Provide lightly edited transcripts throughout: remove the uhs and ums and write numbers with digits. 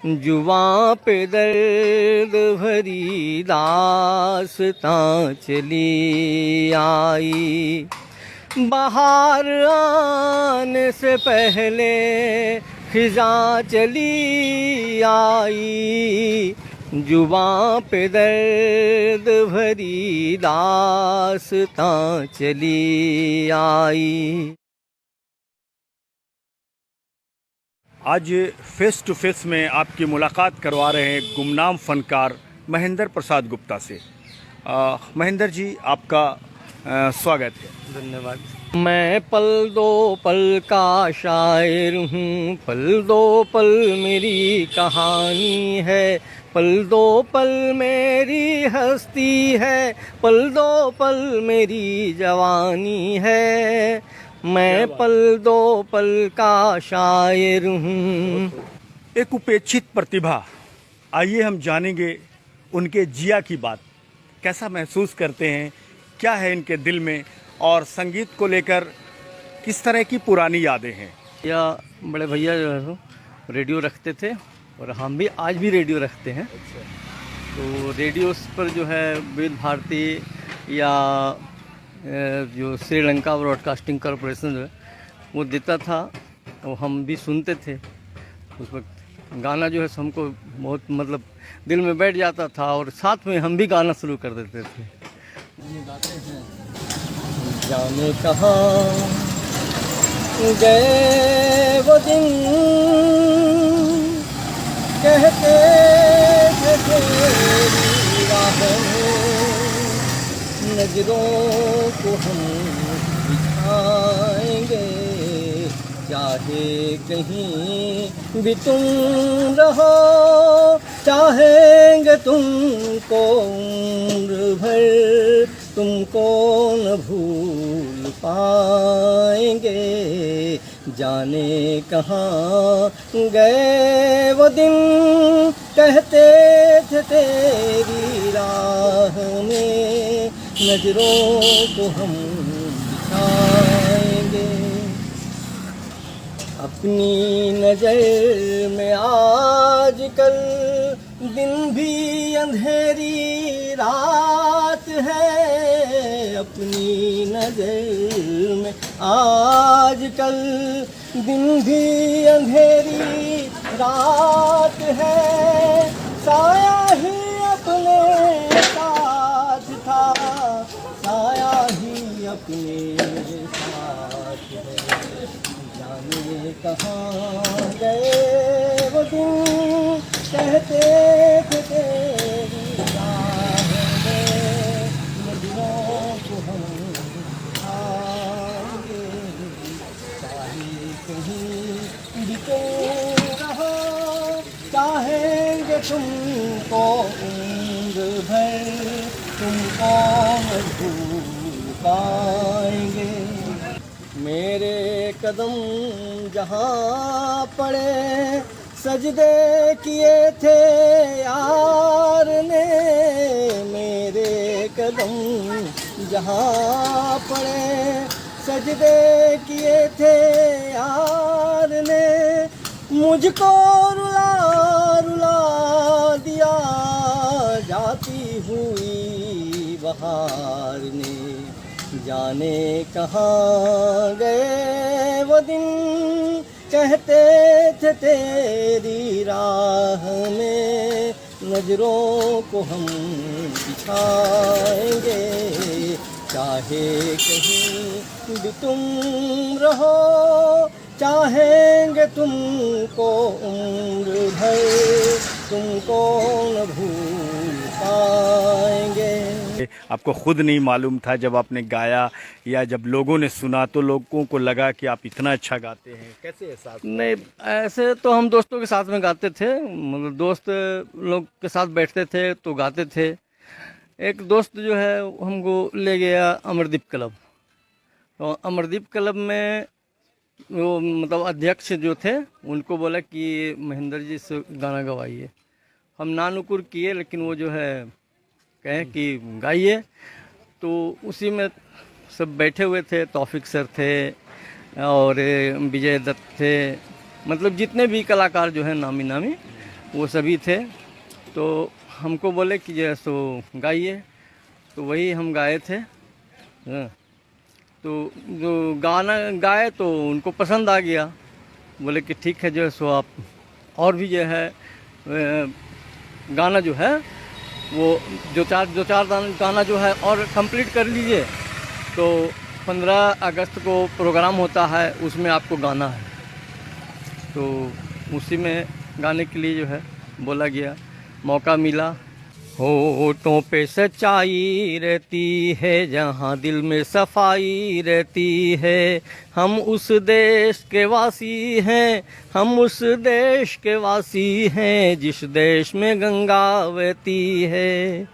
जुबां पे दर्द भरी दास्तां चली आई। बाहर आने से पहले खिज़ां चली आई। जुबां पे दर्द भरी दास्तां चली आई। आज फेस टू फेस में आपकी मुलाकात करवा रहे हैं गुमनाम फनकार महेंद्र प्रसाद गुप्ता से। महेंद्र जी, आपका स्वागत है। धन्यवाद। मैं पल दो पल का शायर हूँ, पल दो पल मेरी कहानी है, पल दो पल मेरी हस्ती है, पल दो पल मेरी जवानी है। मैं पल दो पल का शायर हूँ। एक उपेक्षित प्रतिभा, आइए हम जानेंगे उनके जिया की बात। कैसा महसूस करते हैं, क्या है इनके दिल में, और संगीत को लेकर किस तरह की पुरानी यादें हैं। या बड़े भैया जो है रेडियो रखते थे, और हम भी आज भी रेडियो रखते हैं। तो रेडियो पर जो है विविध भारती या जो श्रीलंका ब्रॉडकास्टिंग कॉरपोरेशन जो है वो देता था, वो हम भी सुनते थे। उस वक्त गाना जो है हमको बहुत मतलब दिल में बैठ जाता था, और साथ में हम भी गाना शुरू कर देते थे। जाने कहाँ गए वो दिन, कहते थे तेरी राहों, नजरों को हम बिछाएंगे, चाहे कहीं भी तुम रहो, चाहेंगे तुमको उम्र भर, तुमको न भूल पाएंगे। जाने कहाँ गए वो दिन, कहते थे तेरी राह में, नजरों को हम बिछाएंगे। अपनी नज़र में आजकल दिन भी अंधेरी रात है, अपनी नज़र में आजकल दिन भी अंधेरी रात है। साया ही अपने साथ था, साया ही अपने साथ है। जाने कहाँ गए वो दिन, कहते थे तेरी राह में, नजरों को हम आएंगे, चाहे कहीं भी तुम रहो, चाहेंगे तुमको उम्र भर, तुमको न भूल पाएंगे। मेरे कदम जहाँ पड़े, सजदे किए थे यार ने, मेरे कदम जहाँ पड़े, सजदे किए थे यार ने, मुझको रुला रुला दिया जाती हुई बहार ने। जाने कहाँ गए वो दिन, कहते थे तेरी राह में, नजरों को हम बिछाएंगे, चाहे कहीं भी तुम रहो, चाहेंगे तुमको उम्र भर, तुमको न भूल पाएंगे। आपको खुद नहीं मालूम था जब आपने गाया, या जब लोगों ने सुना तो लोगों को लगा कि आप इतना अच्छा गाते हैं? कैसे एहसास? नहीं, ऐसे तो हम दोस्तों के साथ में गाते थे, मतलब दोस्त लोग के साथ बैठते थे तो गाते थे। एक दोस्त जो है हमको ले गया अमरदीप क्लब, तो अमरदीप क्लब में वो मतलब अध्यक्ष जो थे उनको बोला कि महेंद्र जी से गाना गवाइए। हम नानुकुर किए, लेकिन वो जो है कहें कि गाइए। तो उसी में सब बैठे हुए थे, तौफीक सर थे और विजय दत्त थे, मतलब जितने भी कलाकार जो हैं नामी नामी वो सभी थे। तो हमको बोले कि जो है सो गाइए, तो वही हम गाए थे। हाँ। तो जो गाना गाए तो उनको पसंद आ गया, बोले कि ठीक है जो है सो आप और भी जो है गाना जो है वो जो चार गाना जो है और कंप्लीट कर लीजिए। तो 15 अगस्त को प्रोग्राम होता है, उसमें आपको गाना है। तो उसी में गाने के लिए जो है बोला गया, मौका मिला। होठों पे सच्चाई रहती है, जहाँ दिल में सफाई रहती है, हम उस देश के वासी हैं, हम उस देश के वासी हैं, जिस देश में गंगा बहती है।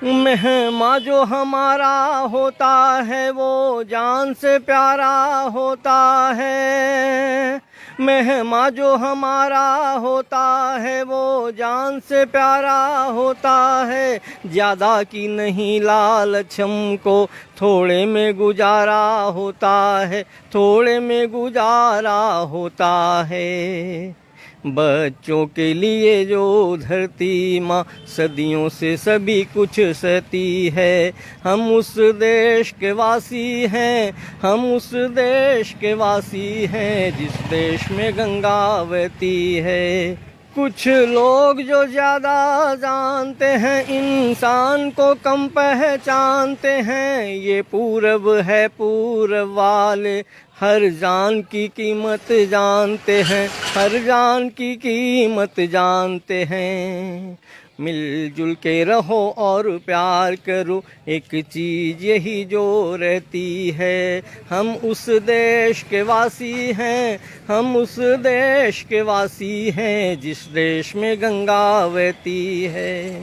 मेहमा जो हमारा होता है वो जान से प्यारा होता है। मेहमा जो हमारा होता है वो जान से प्यारा होता है। ज़्यादा की नहीं लालच हमको, थोड़े में गुजारा होता है, थोड़े में गुजारा होता है। बच्चों के लिए जो धरती माँ सदियों से सभी कुछ सहती है, हम उस देश के वासी हैं, हम उस देश के वासी हैं, जिस देश में गंगा बहती है। कुछ लोग जो ज़्यादा जानते हैं, इंसान को कम पहचानते हैं। ये पूरब है, पूरब वाले हर जान की कीमत जानते हैं, हर जान की कीमत जानते हैं। मिलजुल के रहो और प्यार करो, एक चीज़ यही जो रहती है, हम उस देश के वासी हैं, हम उस देश के वासी हैं, जिस देश में गंगा बहती है।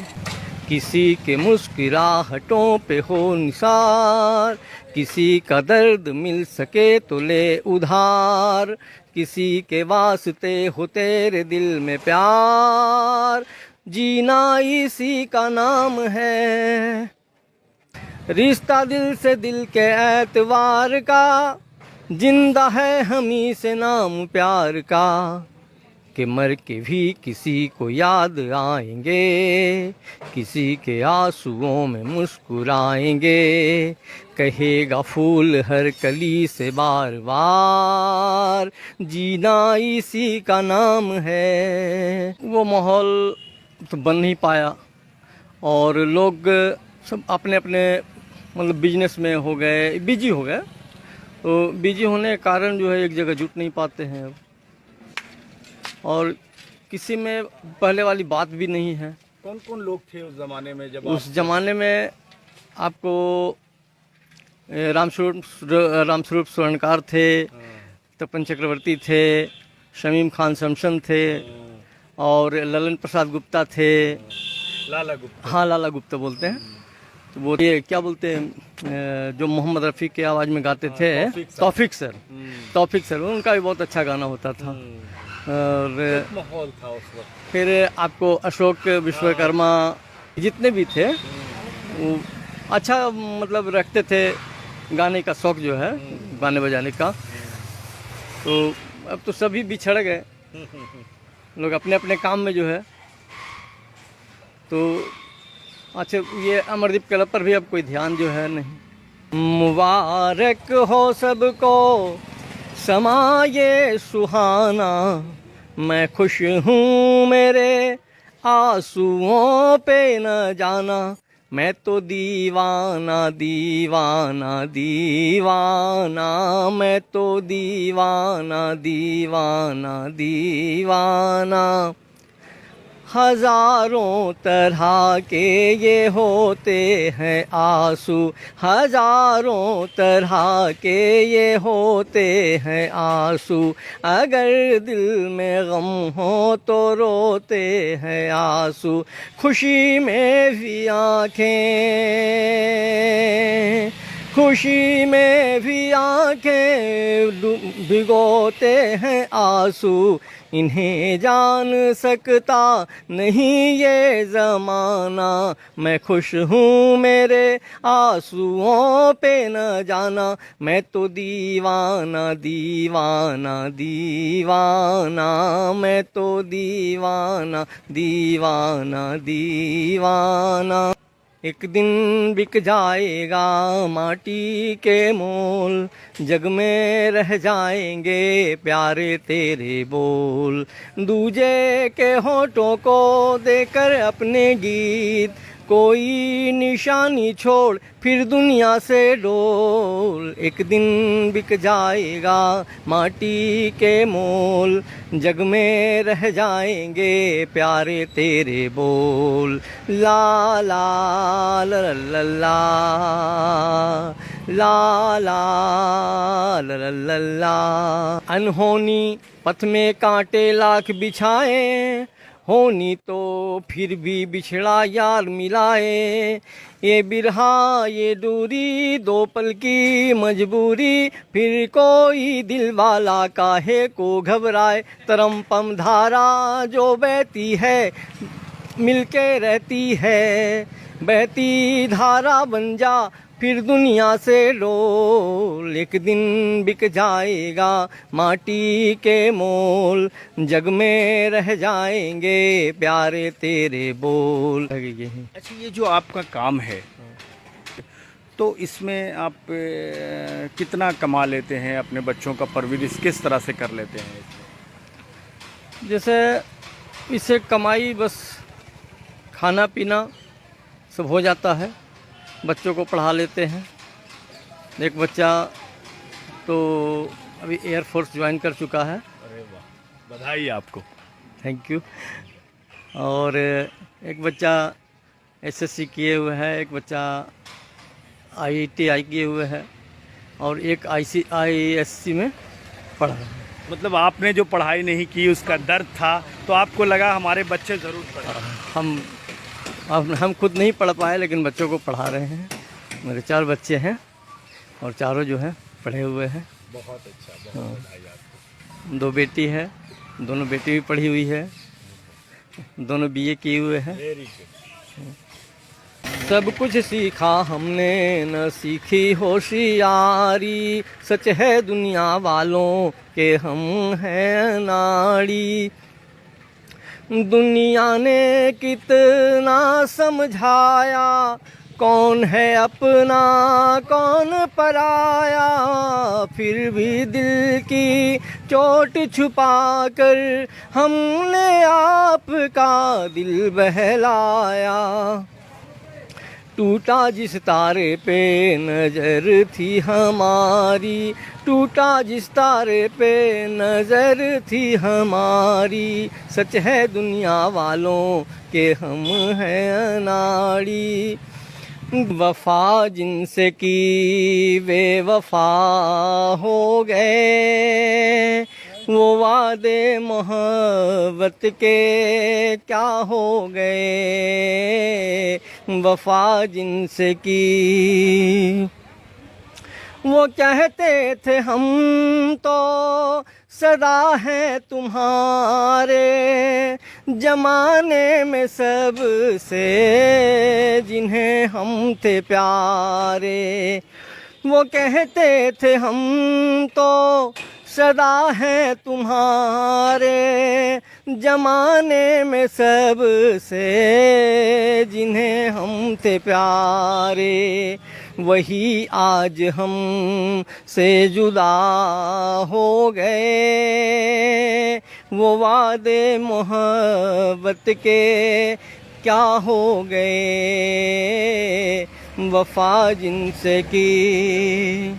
किसी के मुस्कुराहटों पे हो निसार, किसी का दर्द मिल सके तो ले उधार, किसी के वास्ते हो तेरे दिल में प्यार, जीना इसी का नाम है। रिश्ता दिल से दिल के एतवार का, जिंदा है हमी से नाम प्यार का, कि मर के भी किसी को याद आएंगे, किसी के आंसुओं में मुस्कुराएंगे, कहेगा फूल हर कली से बार बार, जीना इसी का नाम है। वो माहौल तो बन नहीं पाया और लोग सब अपने अपने मतलब बिजनेस में हो गए, बिजी हो गए। तो बिजी होने के कारण जो है एक जगह जुट नहीं पाते हैं अब, और किसी में पहले वाली बात भी नहीं है। कौन कौन लोग थे उस ज़माने में? जब उस ज़माने में आपको रामस्वरूप स्वर्णकार थे, तपन चक्रवर्ती थे, शमीम खान शमशन थे, और ललन प्रसाद गुप्ता थे। लाला गुप्ता। हाँ, लाला गुप्ता बोलते हैं। तो वो ये क्या बोलते हैं जो मोहम्मद रफ़ी के आवाज़ में गाते थे, तौफीक सर। तौफीक सर, उनका भी बहुत अच्छा गाना होता था। और माहौल था उस वक्त। फिर आपको अशोक विश्वकर्मा, जितने भी थे वो अच्छा मतलब रखते थे गाने का शौक जो है, गाने बजाने का। तो अब तो सभी बिछड़ गए, लोग अपने अपने काम में जो है। तो अच्छा, ये अमरदीप क्लब पर भी अब कोई ध्यान जो है नहीं। मुबारक हो सबको समा ये सुहाना, मैं खुश हूँ मेरे आंसुओं पे न जाना, मैं तो दीवाना दीवाना दीवाना, मैं तो दीवाना दीवाना दीवाना। हजारों तरह के ये होते हैं आंसू, हजारों तरह के ये होते हैं आंसू, अगर दिल में गम हो तो रोते हैं आंसू, खुशी में भी आँखें, खुशी में भी आंखें भिगोते हैं आंसू, इन्हें जान सकता नहीं ये ज़माना। मैं खुश हूँ मेरे आंसुओं पे न जाना, मैं तो दीवाना दीवाना दीवाना, मैं तो दीवाना दीवाना दीवाना। एक दिन बिक जाएगा माटी के मोल, जग में रह जाएंगे प्यारे तेरे बोल। दूजे के होठों को देकर अपने गीत, कोई निशानी छोड़ फिर दुनिया से डोल। एक दिन बिक जाएगा माटी के मोल, जग में रह जाएंगे प्यारे तेरे बोल। ला ला ला ला ला ला ला ला ला ला। अनहोनी पथ में कांटे लाख बिछाए, होनी तो फिर भी बिछड़ा यार मिलाए। ये बिरहा ये दूरी दो पल की मजबूरी, फिर कोई दिल वाला काहे को घबराए। तरम पम धारा जो बहती है मिलके रहती है, बहती धारा बन जा फिर दुनिया से डोल। एक दिन बिक जाएगा माटी के मोल, जग में रह जाएंगे प्यारे तेरे बोल। अच्छा, ये जो आपका काम है तो इसमें आप कितना कमा लेते हैं? अपने बच्चों का परवरिश किस तरह से कर लेते हैं? जैसे इससे कमाई बस खाना पीना सब हो जाता है, बच्चों को पढ़ा लेते हैं। एक बच्चा तो अभी एयरफोर्स ज्वाइन कर चुका है। अरे वाह, बधाई आपको। Thank you. और एक बच्चा एसएससी किए हुए है, एक बच्चा आईआईटी किए हुए है, और एक आईएससी में पढ़ा है। मतलब आपने जो पढ़ाई नहीं की उसका दर्द था, तो आपको लगा हमारे बच्चे ज़रूर पढ़ें। हम खुद नहीं पढ़ पाए लेकिन बच्चों को पढ़ा रहे हैं। मेरे 4 बच्चे हैं और चारों जो हैं पढ़े हुए हैं। बहुत अच्छा, बहुत बधाई आपको। 2 बेटी है, दोनों बेटी भी पढ़ी हुई है, दोनों बीए किए हुए हैं। Very good. सब कुछ सीखा हमने न सीखी होशियारी, सच है दुनिया वालों के हम हैं नाड़ी। दुनिया ने कितना समझाया, कौन है अपना कौन पराया, फिर भी दिल की चोट छुपा कर हमने आपका दिल बहलाया। टूटा जिस तारे पे नज़र थी हमारी, टूटा जिस तारे पे नज़र थी हमारी, सच है दुनिया वालों के हम हैं अनाड़ी। वफा जिनसे की बेवफा हो गए, वो वादे मोहब्बत के क्या हो गए। वफा जिनसे की वो कहते थे हम तो सदा हैं तुम्हारे, जमाने में सबसे जिन्हें हम थे प्यारे। वो कहते थे हम तो सदा हैं तुम्हारे, जमाने में सबसे जिन्हें हम थे प्यारे। वही आज हम से जुदा हो गए, वो वादे मोहब्बत के क्या हो गए। वफा जिनसे की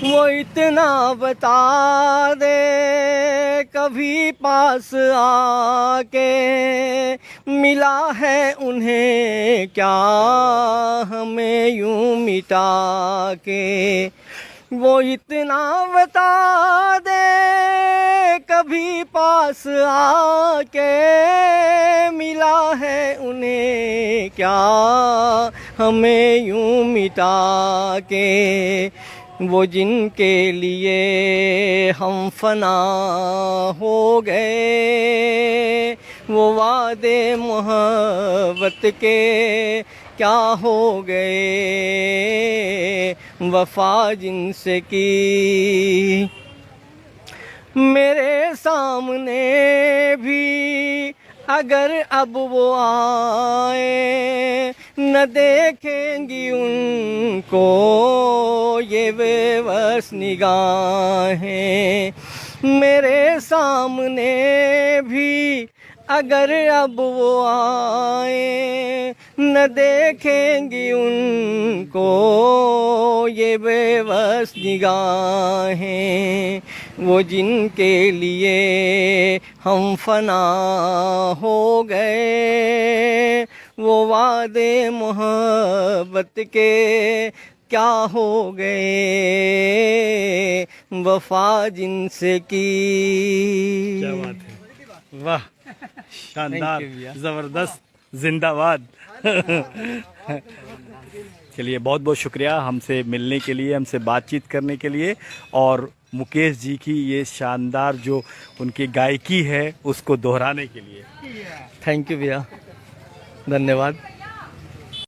वो इतना बता दे कभी पास आके, मिला है उन्हें क्या हमें यूं मिटा के। वो इतना बता दे कभी पास आके, मिला है उन्हें क्या हमें यूं मिटा के, वो जिनके लिए हम फना हो गए, वो वादे मोहब्बत के क्या हो गए, वफा जिनसे की। मेरे सामने भी अगर अब वो आए, न देखेंगी उनको ये बेबस निगाहें। मेरे सामने भी अगर अब वो आए, न देखेंगी उनको ये बेबस निगाहें, वो जिनके लिए हम फना हो गए, वो वादे मोहब्बत के क्या हो गए, वफा जिनसे की। क्या बात है, वाह, शानदार, Thank you भैया। जबरदस्त, जिंदाबाद। चलिए, बहुत बहुत शुक्रिया हमसे मिलने के लिए, हमसे बातचीत करने के लिए, और मुकेश जी की ये शानदार जो उनकी गायकी है उसको दोहराने के लिए। थैंक यू भैया, धन्यवाद।